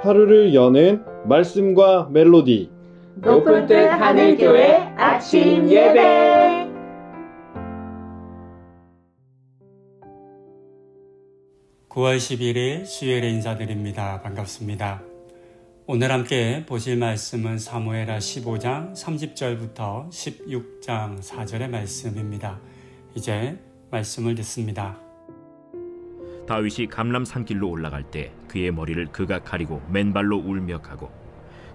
하루를 여는 말씀과 멜로디 높은 뜻 하늘교회 아침 예배. (9월 11일) 수요일에 인사드립니다. 반갑습니다. 오늘 함께 보실 말씀은 사무엘하 15장 30절부터 16장 4절의 말씀입니다. 이제 말씀을 듣습니다. 다윗이 감람 산길로 올라갈 때 그의 머리를 그가 가리고 맨발로 울며 가고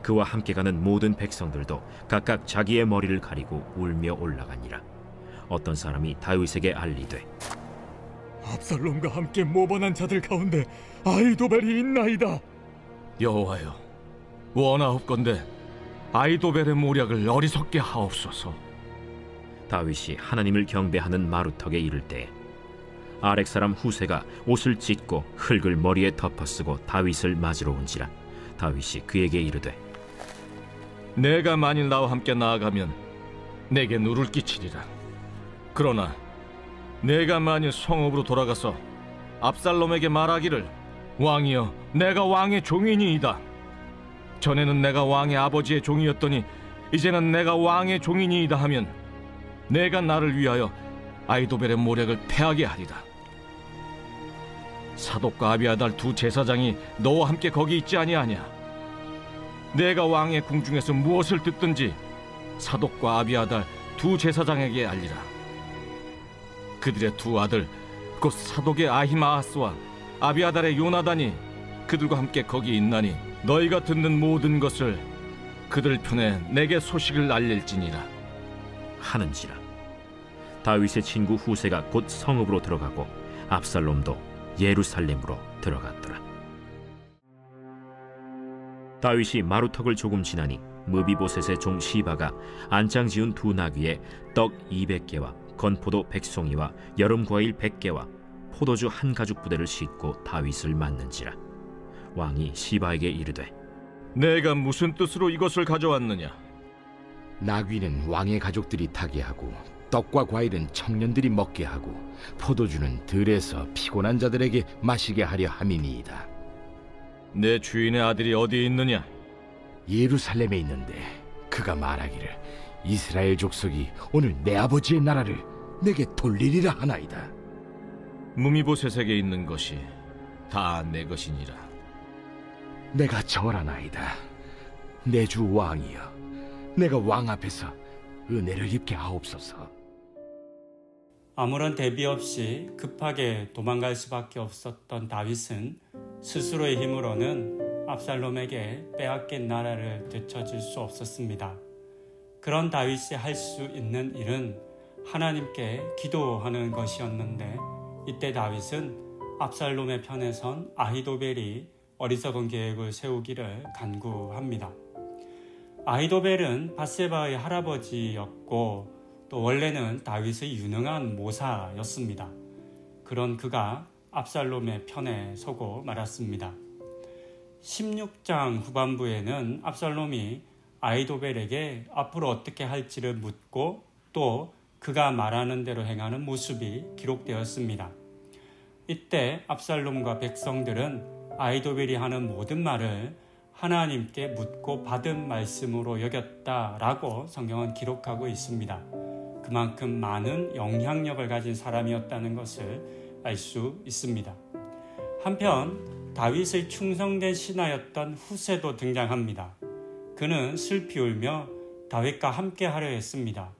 그와 함께 가는 모든 백성들도 각각 자기의 머리를 가리고 울며 올라가니라. 어떤 사람이 다윗에게 알리되 압살롬과 함께 모반한 자들 가운데 아히도벨이 있나이다. 여호와여, 원하옵건대 아히도벨의 모략을 어리석게 하옵소서. 다윗이 하나님을 경배하는 마루턱에 이를 때 아렉 사람 후세가 옷을 찢고 흙을 머리에 덮어쓰고 다윗을 맞으러 온지라. 다윗이 그에게 이르되 내가 만일 나와 함께 나아가면 내게 누를 끼치리라. 그러나 내가 만일 성읍으로 돌아가서 압살롬에게 말하기를 왕이여, 내가 왕의 종이니이다. 전에는 내가 왕의 아버지의 종이었더니 이제는 내가 왕의 종이니이다 하면 내가 나를 위하여 아히도벨의 모략을 패하게 하리라. 사독과 아비아달 두 제사장이 너와 함께 거기 있지 아니하냐? 내가 왕의 궁중에서 무엇을 듣든지 사독과 아비아달 두 제사장에게 알리라. 그들의 두 아들 곧 사독의 아히마아스와 아비아달의 요나단이 그들과 함께 거기 있나니 너희가 듣는 모든 것을 그들 편에 내게 소식을 알릴지니라 하는지라. 다윗의 친구 후세가 곧 성읍으로 들어가고 압살롬도 예루살렘으로 들어갔더라. 다윗이 마루턱을 조금 지나니 무비보셋의 종 시바가 안장 지은 두 나귀에 떡 200개와 건포도 100송이와 여름과일 100개와 포도주 한 가죽 부대를 싣고 다윗을 맞는지라. 왕이 시바에게 이르되 내가 무슨 뜻으로 이것을 가져왔느냐? 나귀는 왕의 가족들이 타게 하고 떡과 과일은 청년들이 먹게 하고 포도주는 들에서 피곤한 자들에게 마시게 하려 함이니이다. 내 주인의 아들이 어디 있느냐? 예루살렘에 있는데 그가 말하기를 이스라엘 족속이 오늘 내 아버지의 나라를 내게 돌리리라 하나이다. 무미보셋에게 있는 것이 다 내 것이니라. 내가 절하나이다. 내 주 왕이여, 내가 왕 앞에서 은혜를 입게 하옵소서. 아무런 대비 없이 급하게 도망갈 수밖에 없었던 다윗은 스스로의 힘으로는 압살롬에게 빼앗긴 나라를 되찾을 수 없었습니다. 그런 다윗이 할 수 있는 일은 하나님께 기도하는 것이었는데, 이때 다윗은 압살롬의 편에 선 아히도벨이 어리석은 계획을 세우기를 간구합니다. 아히도벨은 밧세바의 할아버지였고 또 원래는 다윗의 유능한 모사였습니다. 그런 그가 압살롬의 편에 서고 말았습니다. 16장 후반부에는 압살롬이 아히도벨에게 앞으로 어떻게 할지를 묻고 또 그가 말하는 대로 행하는 모습이 기록되었습니다. 이때 압살롬과 백성들은 아히도벨이 하는 모든 말을 하나님께 묻고 받은 말씀으로 여겼다라고 성경은 기록하고 있습니다. 그만큼 많은 영향력을 가진 사람이었다는 것을 알 수 있습니다. 한편 다윗의 충성된 신하였던 후세도 등장합니다. 그는 슬피 울며 다윗과 함께 하려 했습니다.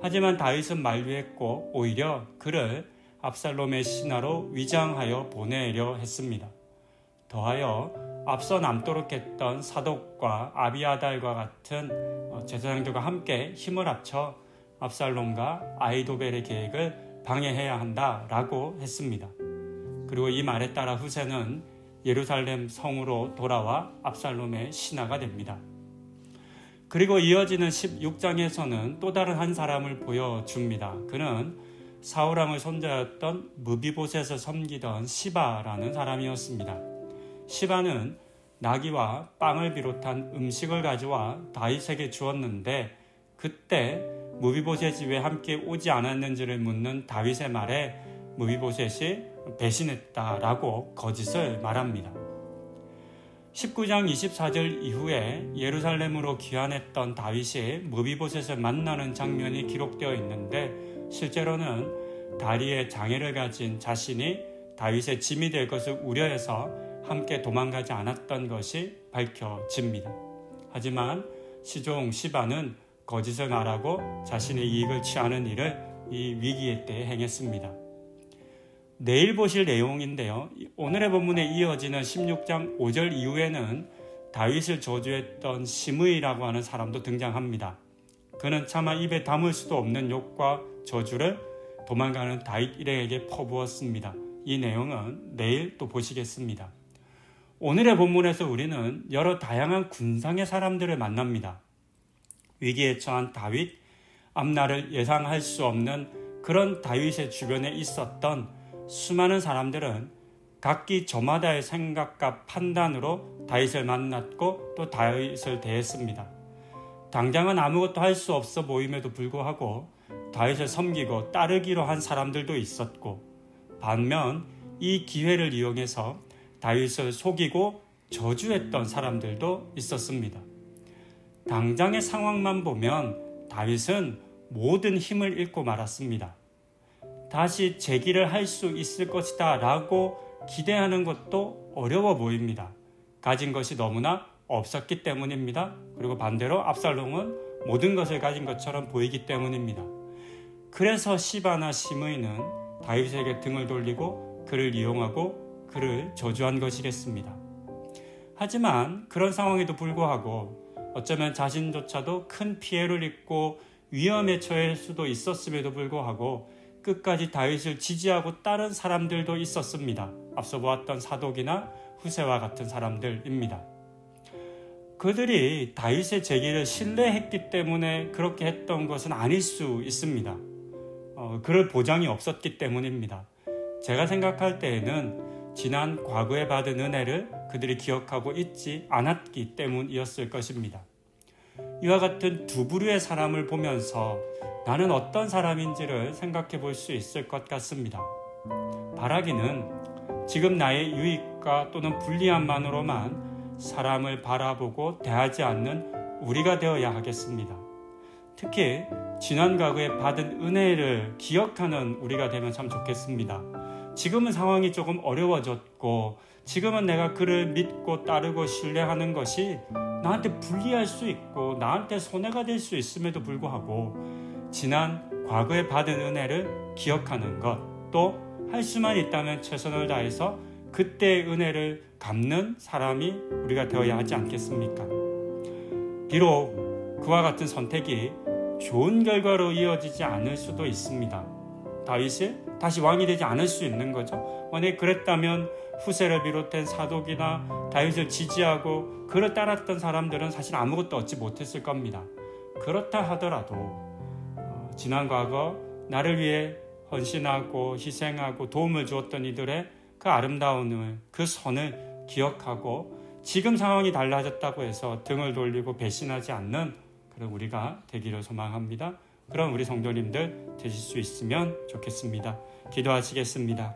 하지만 다윗은 만류했고 오히려 그를 압살롬의 신하로 위장하여 보내려 했습니다. 더하여 앞서 남도록 했던 사독과 아비아달과 같은 제사장들과 함께 힘을 합쳐 압살롬과 아히도벨의 계획을 방해해야 한다라고 했습니다. 그리고 이 말에 따라 후세는 예루살렘 성으로 돌아와 압살롬의 신하가 됩니다. 그리고 이어지는 16장에서는 또 다른 한 사람을 보여줍니다. 그는 사울왕의 손자였던 무비보셋을 섬기던 시바라는 사람이었습니다. 시바는 나귀와 빵을 비롯한 음식을 가져와 다윗에게 주었는데 그때 무비보셋이 왜 함께 오지 않았는지를 묻는 다윗의 말에 무비보셋이 배신했다라고 거짓을 말합니다. 19장 24절 이후에 예루살렘으로 귀환했던 다윗이 므비보셋을 만나는 장면이 기록되어 있는데, 실제로는 다리에 장애를 가진 자신이 다윗의 짐이 될 것을 우려해서 함께 도망가지 않았던 것이 밝혀집니다. 하지만 시종 시바는 거짓을 말하고 자신의 이익을 취하는 일을 이 위기의 때에 행했습니다. 내일 보실 내용인데요. 오늘의 본문에 이어지는 16장 5절 이후에는 다윗을 저주했던 시므이라고 하는 사람도 등장합니다. 그는 차마 입에 담을 수도 없는 욕과 저주를 도망가는 다윗 일행에게 퍼부었습니다. 이 내용은 내일 또 보시겠습니다. 오늘의 본문에서 우리는 여러 다양한 군상의 사람들을 만납니다. 위기에 처한 다윗, 앞날을 예상할 수 없는 그런 다윗의 주변에 있었던 수많은 사람들은 각기 저마다의 생각과 판단으로 다윗을 만났고 또 다윗을 대했습니다. 당장은 아무것도 할 수 없어 보임에도 불구하고 다윗을 섬기고 따르기로 한 사람들도 있었고, 반면 이 기회를 이용해서 다윗을 속이고 저주했던 사람들도 있었습니다. 당장의 상황만 보면 다윗은 모든 힘을 잃고 말았습니다. 다시 재기를 할 수 있을 것이다 라고 기대하는 것도 어려워 보입니다. 가진 것이 너무나 없었기 때문입니다. 그리고 반대로 압살롬은 모든 것을 가진 것처럼 보이기 때문입니다. 그래서 시바나 시므이는 다윗에게 등을 돌리고 그를 이용하고 그를 저주한 것이겠습니다. 하지만 그런 상황에도 불구하고 어쩌면 자신조차도 큰 피해를 입고 위험에 처할 수도 있었음에도 불구하고 끝까지 다윗을 지지하고 따른 사람들도 있었습니다. 앞서 보았던 사독이나 후세와 같은 사람들입니다. 그들이 다윗의 제기를 신뢰했기 때문에 그렇게 했던 것은 아닐 수 있습니다. 그럴 보장이 없었기 때문입니다. 제가 생각할 때에는 지난 과거에 받은 은혜를 그들이 기억하고 있지 않았기 때문이었을 것입니다. 이와 같은 두 부류의 사람을 보면서 나는 어떤 사람인지를 생각해 볼 수 있을 것 같습니다. 바라기는 지금 나의 유익과 또는 불리함만으로만 사람을 바라보고 대하지 않는 우리가 되어야 하겠습니다. 특히 지난 과거에 받은 은혜를 기억하는 우리가 되면 참 좋겠습니다. 지금은 상황이 조금 어려워졌고 지금은 내가 그를 믿고 따르고 신뢰하는 것이 나한테 불리할 수 있고 나한테 손해가 될 수 있음에도 불구하고 지난 과거에 받은 은혜를 기억하는 것, 또 할 수만 있다면 최선을 다해서 그때의 은혜를 갚는 사람이 우리가 되어야 하지 않겠습니까? 비록 그와 같은 선택이 좋은 결과로 이어지지 않을 수도 있습니다. 다윗이 다시 왕이 되지 않을 수 있는 거죠. 만약에 그랬다면 후세를 비롯한 사독이나 다윗을 지지하고 그를 따랐던 사람들은 사실 아무것도 얻지 못했을 겁니다. 그렇다 하더라도 지난 과거 나를 위해 헌신하고 희생하고 도움을 주었던 이들의 그 아름다움을, 그 선을 기억하고 지금 상황이 달라졌다고 해서 등을 돌리고 배신하지 않는 그런 우리가 되기를 소망합니다. 그런 우리 성도님들 되실 수 있으면 좋겠습니다. 기도하시겠습니다.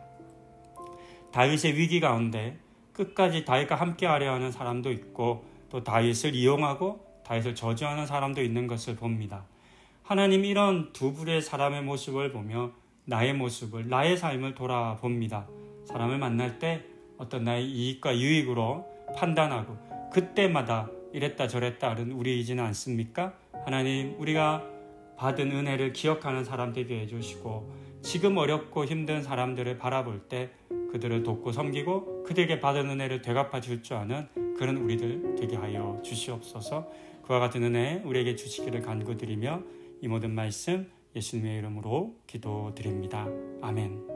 다윗의 위기 가운데 끝까지 다윗과 함께하려 하는 사람도 있고 또 다윗을 이용하고 다윗을 저주하는 사람도 있는 것을 봅니다. 하나님, 이런 두 부류의 사람의 모습을 보며 나의 모습을, 나의 삶을 돌아봅니다. 사람을 만날 때 어떤 나의 이익과 유익으로 판단하고 그때마다 이랬다 저랬다 하는 우리이지는 않습니까? 하나님, 우리가 받은 은혜를 기억하는 사람 되게 해주시고 지금 어렵고 힘든 사람들을 바라볼 때 그들을 돕고 섬기고 그들에게 받은 은혜를 되갚아 줄 줄 아는 그런 우리들 되게 하여 주시옵소서. 그와 같은 은혜 우리에게 주시기를 간구드리며 이 모든 말씀 예수님의 이름으로 기도드립니다. 아멘.